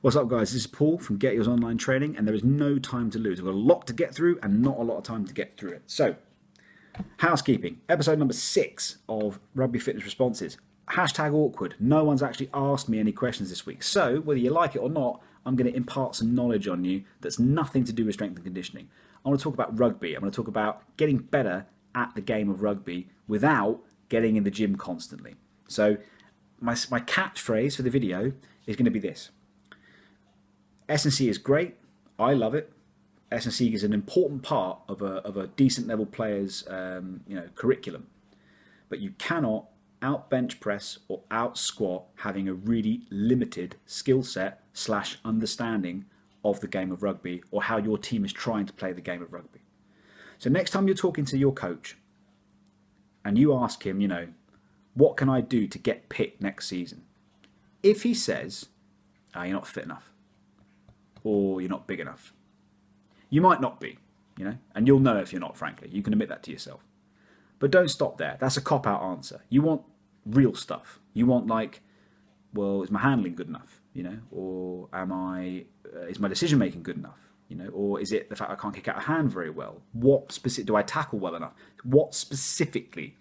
What's up, guys? This is Paul from Get Yours Online Training, and there is no time to lose. We've got a lot to get through and not a lot of time to get through it. So, housekeeping, episode number 6 of Rugby Fitness Responses. Hashtag awkward. No one's actually asked me any questions this week. So, whether you like it or not, I'm going to impart some knowledge on you that's nothing to do with strength and conditioning. I want to talk about rugby. I'm going to talk about getting better at the game of rugby without getting in the gym constantly. So, my catchphrase for the video is going to be this. S&C is great. I love it. S&C is an important part of a decent level player's curriculum. But you cannot out bench press or out squat having a really limited skill set / understanding of the game of rugby or how your team is trying to play the game of rugby. So next time you're talking to your coach and you ask him, what can I do to get picked next season? If he says, you're not fit enough, or you're not big enough. You might not be, and you'll know if you're not, frankly. You can admit that to yourself. But don't stop there. That's a cop-out answer. You want real stuff. You want is my handling good enough, or is my decision-making good enough, or is it the fact I can't kick out a hand very well? What specific, do I tackle well enough? What specifically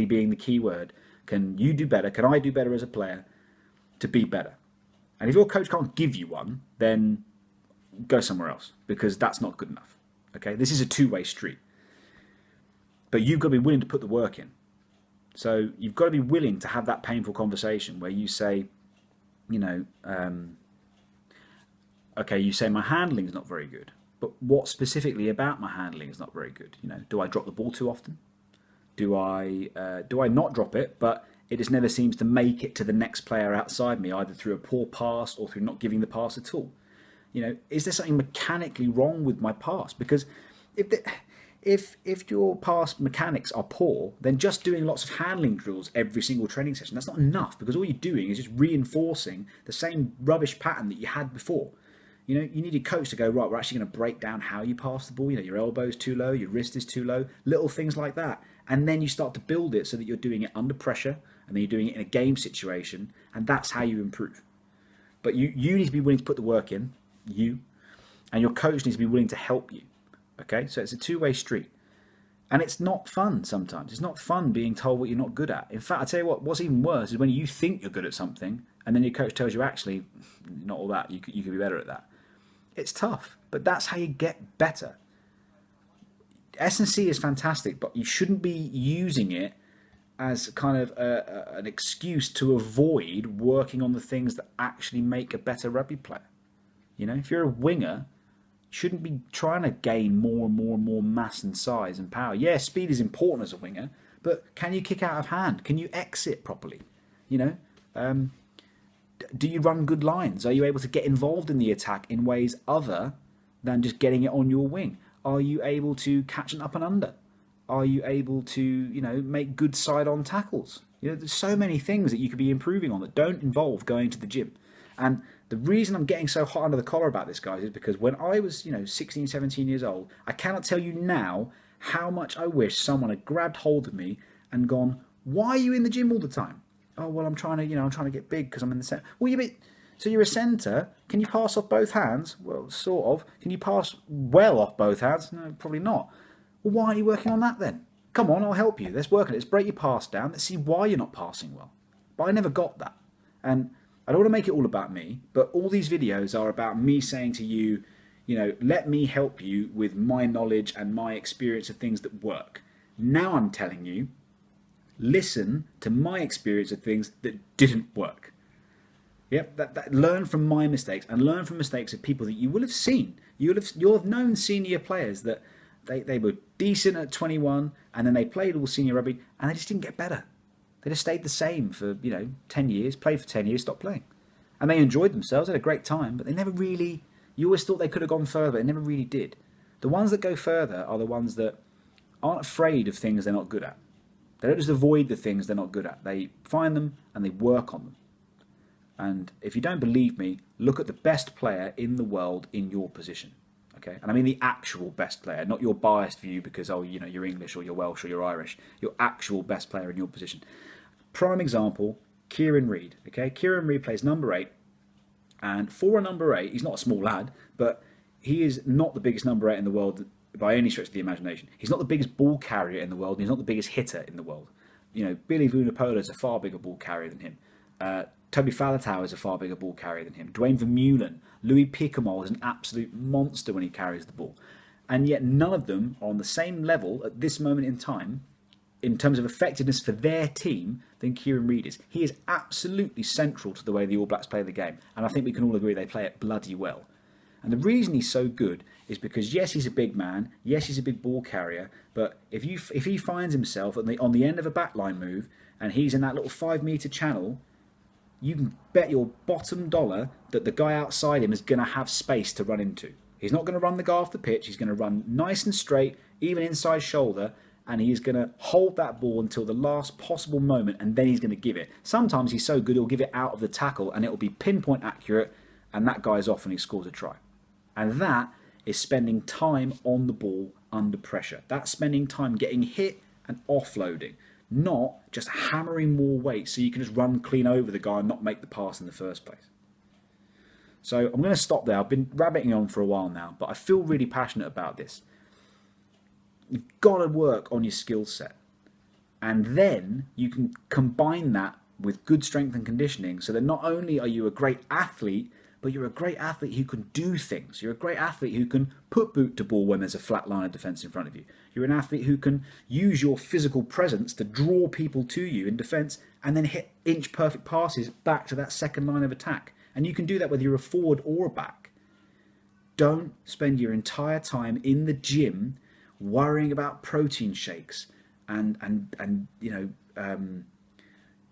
being the key word, can you do better? Can I do better as a player to be better? And if your coach can't give you one, then go somewhere else, because that's not good enough. Okay, this is a two-way street. But you've got to be willing to put the work in. So you've got to be willing to have that painful conversation where you say, okay, you say my handling is not very good, but what specifically about my handling is not very good? Do I drop the ball too often? Do I not drop it, but it just never seems to make it to the next player outside me, either through a poor pass or through not giving the pass at all? Is there something mechanically wrong with my pass? Because if your pass mechanics are poor, then just doing lots of handling drills every single training session, that's not enough, because all you're doing is just reinforcing the same rubbish pattern that you had before. You need your coach to go, right, we're actually going to break down how you pass the ball. Your elbow's too low, your wrist is too low, little things like that. And then you start to build it so that you're doing it under pressure, and then you're doing it in a game situation, and that's how you improve. But you need to be willing to put the work in, and your coach needs to be willing to help you. Okay, so it's a two-way street. And it's not fun sometimes. It's not fun being told what you're not good at. In fact, I tell you what's even worse is when you think you're good at something, and then your coach tells you, actually, not all that, you could be better at that. It's tough, but that's how you get better. S&C is fantastic, but you shouldn't be using it as kind of an excuse to avoid working on the things that actually make a better rugby player. If you're a winger, you shouldn't be trying to gain more and more and more mass and size and power. Yeah, speed is important as a winger, but can you kick out of hand? Can you exit properly? Do you run good lines? Are you able to get involved in the attack in ways other than just getting it on your wing? Are you able to catch an up and under? Are you able to, make good side-on tackles? There's so many things that you could be improving on that don't involve going to the gym. And the reason I'm getting so hot under the collar about this, guys, is because when I was, 16, 17 years old, I cannot tell you now how much I wish someone had grabbed hold of me and gone, why are you in the gym all the time? Oh, well, I'm trying to get big because I'm in the centre. Well, so you're a centre. Can you pass off both hands? Well, sort of. Can you pass well off both hands? No, probably not. Well, why are you working on that then? Come on, I'll help you. Let's work on it. Let's break your pass down. Let's see why you're not passing well. But I never got that. And I don't want to make it all about me, but all these videos are about me saying to you, let me help you with my knowledge and my experience of things that work. Now I'm telling you, listen to my experience of things that didn't work. Yep, learn from my mistakes and learn from mistakes of people that you will have seen. You'll have known senior players that they were decent at 21 and then they played all senior rugby and they just didn't get better. They just stayed the same for 10 years, played for 10 years, stopped playing. And they enjoyed themselves, had a great time, but they never really, you always thought they could have gone further, but they never really did. The ones that go further are the ones that aren't afraid of things they're not good at. They don't just avoid the things they're not good at. They find them and they work on them. And if you don't believe me, look at the best player in the world in your position. Okay? And I mean the actual best player, not your biased view because, you're English or you're Welsh or you're Irish. Your actual best player in your position. Prime example, Kieran Reid. Okay? Kieran Reid plays number 8 And for a number 8, he's not a small lad, but he is not the biggest number 8 in the world by any stretch of the imagination. He's not the biggest ball carrier in the world, and he's not the biggest hitter in the world. You know, Billy Vunipola is a far bigger ball carrier than him. Toby Faletau is a far bigger ball carrier than him. Dwayne Vermeulen, Louis Picamol is an absolute monster when he carries the ball. And yet none of them are on the same level at this moment in time in terms of effectiveness for their team than Kieran Reid is. He is absolutely central to the way the All Blacks play the game. And I think we can all agree they play it bloody well. And the reason he's so good is because, yes, he's a big man. Yes, he's a big ball carrier. But if he finds himself on the end of a backline move and he's in that little 5-metre channel, you can bet your bottom dollar that the guy outside him is going to have space to run into. He's not going to run the guy off the pitch. He's going to run nice and straight, even inside shoulder, and he's going to hold that ball until the last possible moment, and then he's going to give it. Sometimes he's so good he'll give it out of the tackle, and it'll be pinpoint accurate, and that guy's off and he scores a try. And that is spending time on the ball under pressure. That's spending time getting hit and offloading, not just hammering more weight so you can just run clean over the guy and not make the pass in the first place. So I'm going to stop there. I've been rabbiting on for a while now, but I feel really passionate about this. You've got to work on your skill set. And then you can combine that with good strength and conditioning so that not only are you a great athlete, but you're a great athlete who can do things. You're a great athlete who can put boot to ball when there's a flat line of defence in front of you. You're an athlete who can use your physical presence to draw people to you in defence and then hit inch-perfect passes back to that second line of attack. And you can do that whether you're a forward or a back. Don't spend your entire time in the gym worrying about protein shakes and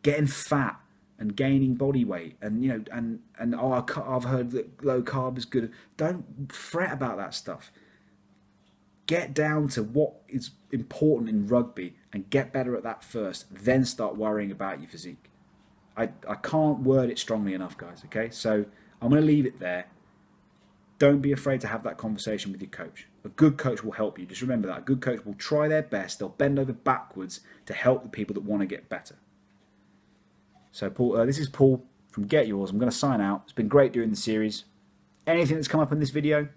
getting fat and gaining body weight and I've heard that low carb is good. Don't fret about that stuff. Get down to what is important in rugby and get better at that first, then start worrying about your physique. I can't word it strongly enough, guys, okay? So I'm going to leave it there. Don't be afraid to have that conversation with your coach. A good coach will help you. Just remember that. A good coach will try their best. They'll bend over backwards to help the people that want to get better. So, Paul, this is Paul from Get Yours. I'm going to sign out. It's been great doing the series. Anything that's come up in this video,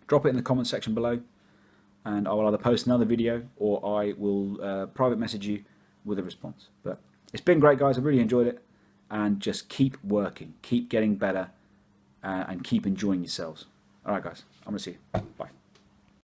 drop it in the comment section below. And I will either post another video or I will private message you with a response. But it's been great, guys. I really enjoyed it. And just keep working. Keep getting better. And keep enjoying yourselves. All right, guys. I'm going to see you. Bye.